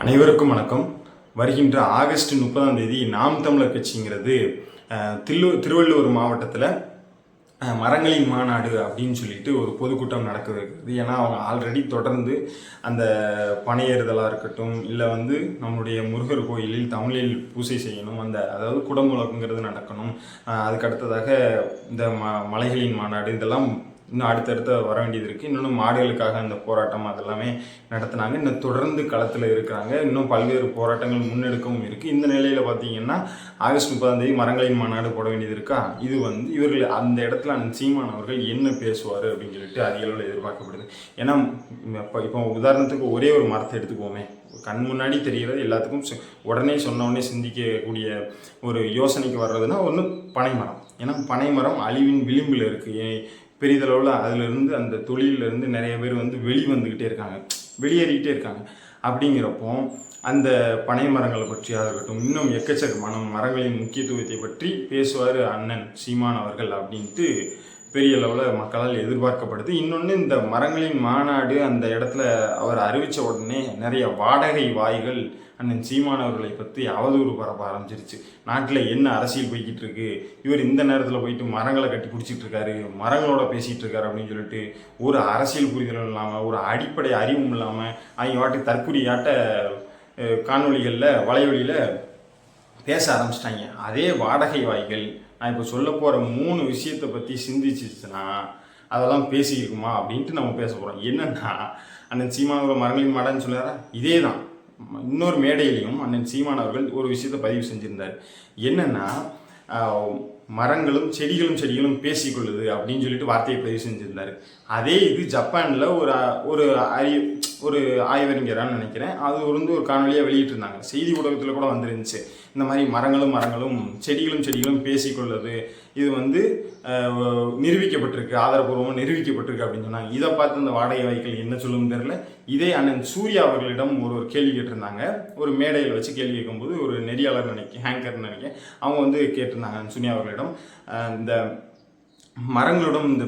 அனைவருக்கும் வணக்கம். வருகின்ற ஆகஸ்ட் 30ஆம் தேதி நாம் தமிழர் கட்சிங்கிறது திருவள்ளூர் மாவட்டத்தில் மரங்களின் மாநாடு அப்படின்னு சொல்லிட்டு ஒரு பொதுக்கூட்டம் நடக்கிறது. ஏன்னா அவங்க ஆல்ரெடி தொடர்ந்து அந்த பனையேறுதலாக இருக்கட்டும், இல்லை நம்மளுடைய முருகர் கோயிலில் தமிழில் பூசை செய்யணும், அதாவது குடமுழக்குங்கிறது நடக்கணும். அதுக்கு அடுத்ததாக இந்த மலைகளின் மாநாடு இதெல்லாம் இன்னும் அடுத்தடுத்து வர வேண்டியது இருக்குது. இன்னொன்று மாடுகளுக்காக அந்த போராட்டம் அதெல்லாமே நடத்தினாங்க. இன்னும் தொடர்ந்து களத்தில் இருக்கிறாங்க. இன்னும் பல்வேறு போராட்டங்கள் முன்னெடுக்கவும் இருக்குது. இந்த நிலையில் பார்த்தீங்கன்னா ஆகஸ்ட் 30ஆம் தேதி மரங்களின் மாநாடு போட வேண்டியது இருக்கா. இது இவர்கள் அந்த இடத்துல அந்த சீமான் அவர்கள் என்ன பேசுவார் அப்படின்னு சொல்லிட்டு அதிக அளவில் எதிர்பார்க்கப்படுது. ஏன்னா இப்போ உதாரணத்துக்கு ஒரே ஒரு மரத்தை எடுத்துக்குவோமே, கண் முன்னாடி தெரிகிறது எல்லாத்துக்கும் உடனே சொன்ன சிந்திக்கக்கூடிய ஒரு யோசனைக்கு வர்றதுன்னா ஒன்று பனைமரம். ஏன்னா பனைமரம் அழிவின் விளிம்பில் இருக்குது. பெரிதளவில் அதிலிருந்து அந்த தொழிலிருந்து நிறைய பேர் வெளிவந்துக்கிட்டே இருக்காங்க, வெளியேறிக்கிட்டே இருக்காங்க. அப்படிங்கிறப்போ அந்த பனை மரங்களை பற்றியாக இருக்கட்டும், இன்னும் எக்கச்சக்கமான மரங்களின் முக்கியத்துவத்தை பற்றி பேசுவார் அண்ணன் சீமான் அவர்கள் அப்படின்ட்டு பெரிய அளவில் மக்களால் எதிர்பார்க்கப்படுது. இன்னொன்று, இந்த மரங்களின் மாநாடு அந்த இடத்துல அவர் அறிவித்த உடனே நிறைய வாடகை வாய்கள் அண்ணன் சீமான் அவர்களை பற்றி அவதூறு பரப்ப ஆரம்பிச்சிருச்சு. நாட்டில் என்ன அரசியல் போய்கிட்டு இருக்கு, இவர் இந்த நேரத்தில் போயிட்டு மரங்களை கட்டி பிடிச்சிட்டு இருக்காரு, மரங்களோட பேசிகிட்டு இருக்காரு அப்படின்னு சொல்லிட்டு ஒரு அரசியல் புரிதலும் இல்லாமல், ஒரு அடிப்படை அறிவும் இல்லாமல் அவங்க வாட்டி தற்குறியாட்ட காணொலிகளில் வலைவழியில் பேச ஆரம்பிச்சிட்டாங்க. அதே வாடகை வாய்கள் நான் இப்போ சொல்ல போகிற 3 விஷயத்தை பற்றி சிந்திச்சிச்சுன்னா அதெல்லாம் பேசியிருக்குமா அப்படின்ட்டு நம்ம பேச போகிறோம். என்னென்னா, அண்ணன் சீமான் மரங்களின் மாடான்னு சொன்னாரா, இதே தான் இன்னொரு மேடையிலையும் அண்ணன் சீமான் அவர்கள் ஒரு விஷயத்தை பதிவு செஞ்சுருந்தார். என்னென்னா, மரங்களும் செடிகளும் பேசிக்கொள்ளுது அப்படின்னு சொல்லிட்டு வார்த்தையை பதிவு செஞ்சுருந்தார். அதே இது ஜப்பானில் ஒரு ஆய்வறிஞரான்னு நினைக்கிறேன், அது ஒரு காணொலியாக வெளியிட்டிருந்தாங்க. செய்தி ஊடகத்தில் கூட வந்துருந்துச்சு. இந்த மாதிரி மரங்களும் செடிகளும் பேசிக்கொள்ளுது, இது நிரூபிக்கப்பட்டிருக்கு, ஆதாரபூர்வமாக நிரூபிக்கப்பட்டிருக்கு அப்படின்னு சொன்னாங்க. இதை பார்த்து அந்த வாடகை வாய்க்கள் என்ன சொல்லுன்னு தெரியல. இதே அண்ணன் சூர்யா அவர்களிடம் ஒரு கேள்வி கேட்டிருந்தாங்க. ஒரு மேடையில் வச்சு கேள்வி கேட்கும்போது ஒரு நெறியாளர் ஹேங்கர்னு நினைக்கிறேன், அவங்க கேட்டிருந்தாங்க சூர்யா அவர்களிடம், இந்த மரங்களிடம் இந்த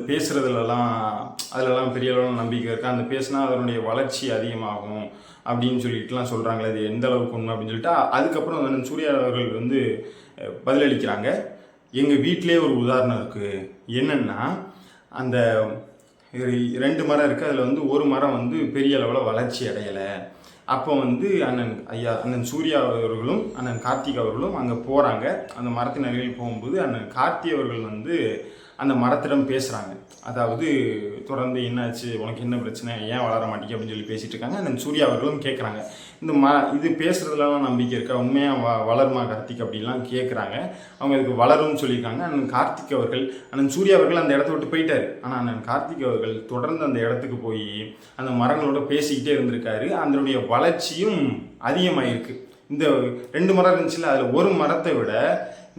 அதிலெல்லாம் பெரிய அளவில் நம்பிக்கை இருக்கா, அந்த பேசினா அதனுடைய வளர்ச்சி அதிகமாகும் அப்படின்னு சொல்லிட்டுலாம் சொல்கிறாங்களே, அது எந்த அளவுக்கு உண்மை அப்படின்னு சொல்லிட்டு அதுக்கப்புறம் சூர்யா அவர்கள் பதிலளிக்கிறாங்க. எங்கள் வீட்டிலே ஒரு உதாரணம் இருக்குது. என்னென்னா, அந்த 2 மரம் இருக்குது, அதில் ஒரு மரம் பெரிய அளவில் வளர்ச்சி அடையலை. அப்போ அண்ணன் சூர்யா அவர்களும் அண்ணன் கார்த்திக் அவர்களும் அங்கே போகிறாங்க. அந்த மரத்தின் அருகில் போகும்போது அண்ணன் கார்த்திக் அவர்கள் அந்த மரத்திடம் பேசுகிறாங்க. அதாவது தொடர்ந்து என்னாச்சு, உனக்கு என்ன பிரச்சனை, ஏன் வளர மாட்டேங்க அப்படின்னு சொல்லி பேசிகிட்டு இருக்காங்க. அண்ணன் சூர்யா அவர்களும் கேட்குறாங்க, இது பேசுகிறதுலாம் நம்பிக்கை இருக்கா, உண்மையாக வளருமா கார்த்திக் அப்படின்லாம் கேட்குறாங்க. அவங்க இதுக்கு வளரும்னு சொல்லியிருக்காங்க. அண்ணன் கார்த்திக் அவர்கள் அண்ணன் சூர்யா அவர்கள் அந்த இடத்த விட்டு போயிட்டார். ஆனால் அண்ணன் கார்த்திக் அவர்கள் தொடர்ந்து அந்த இடத்துக்கு போய் அந்த மரங்களோட பேசிக்கிட்டே இருந்திருக்காரு. அதனுடைய வளர்ச்சியும் அதிகமாகிருக்கு. இந்த 2 மரம் இருந்துச்சுல, அதில் ஒரு மரத்தை விட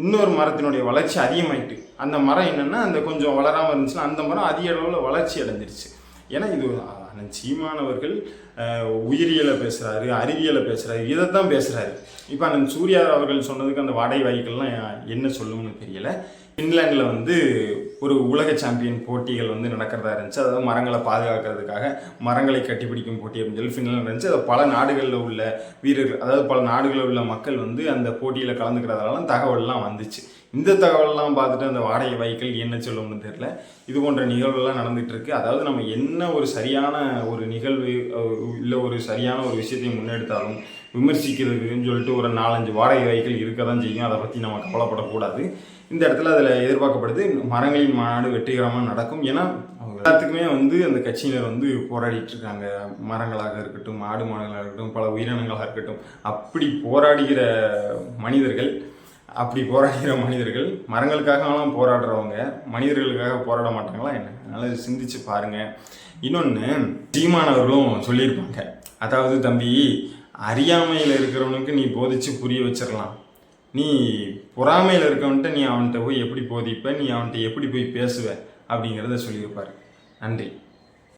இன்னொரு மரத்தினுடைய வளர்ச்சி அதிகமாயிட்டு, அந்த மரம் என்னென்னா அந்த கொஞ்சம் வளராமல் இருந்துச்சுன்னா அந்த மரம் அதிக அளவில் வளர்ச்சி அடைஞ்சிருச்சு. ஏன்னா இது அண்ணன் சீமான் அவர்கள் உயிரியலை பேசுகிறாரு, அறிவியலை பேசுகிறாரு, இதைத்தான் பேசுகிறாரு. இப்போ அண்ணன் சூர்யா அவர்கள் சொன்னதுக்கு அந்த வாடகை வாய்க்கள்லாம் என்ன சொல்லும்னு தெரியலை. ஃபின்லாண்டில் ஒரு உலக சாம்பியன் போட்டிகள் நடக்கிறதா இருந்துச்சு. அதாவது மரங்களை பாதுகாக்கிறதுக்காக மரங்களை கட்டிப்பிடிக்கும் போட்டி அப்படின்னு சொல்லி ஃபின்லாண்டில் இருந்துச்சு. அதை பல நாடுகளில் உள்ள வீரர்கள், அதாவது பல நாடுகளில் உள்ள மக்கள் அந்த போட்டியில் கலந்துக்கிறதால தகவல்லாம் வந்துச்சு. இந்த தகவல்லாம் பார்த்துட்டு அந்த வாடகை வாய்க்கள் என்ன சொல்லும்னு தெரியல. இது போன்ற நிகழ்வுகள்லாம் நடந்துகிட்டு இருக்கு. அதாவது நம்ம என்ன ஒரு சரியான ஒரு நிகழ்வு இல்லை ஒரு சரியான ஒரு விஷயத்தை முன்னெடுத்தாலும் விமர்சிக்கிறதுக்குன்னு சொல்லிட்டு ஒரு 4-5 வாடகை வாய்க்கள் இருக்க தான் செய்யும். அதை பற்றி நம்ம கவலைப்படக்கூடாது. இந்த இடத்துல அதில் எதிர்பார்க்கப்படுது மரங்களின் மாநாடு வெற்றிகரமாக நடக்கும். ஏன்னா எல்லாத்துக்குமே அந்த கட்சியினர் போராடிட்டு இருக்காங்க. மரங்களாக இருக்கட்டும், ஆடு மாடுகளாக இருக்கட்டும், பல உயிரினங்களாக இருக்கட்டும், அப்படி போராடுகிற மனிதர்கள் மரங்களுக்காகலாம் போராடுறவங்க மனிதர்களுக்காக போராட மாட்டாங்களா என்ன? அதனால் சிந்திச்சு பாருங்கள். இன்னொன்று, சீமானவர்களும் சொல்லியிருப்பாங்க, அதாவது தம்பி, அறியாமையில் இருக்கிறவனுக்கு நீ போதிச்சு புரிய வச்சிடலாம், நீ பொறாமையில் இருக்கவன்ட்ட நீ அவன்கிட்ட போய் எப்படி போதிப்ப, நீ அவன்கிட்ட எப்படி போய் பேசுவ அப்படிங்கிறத சொல்லியிருப்பார். நன்றி.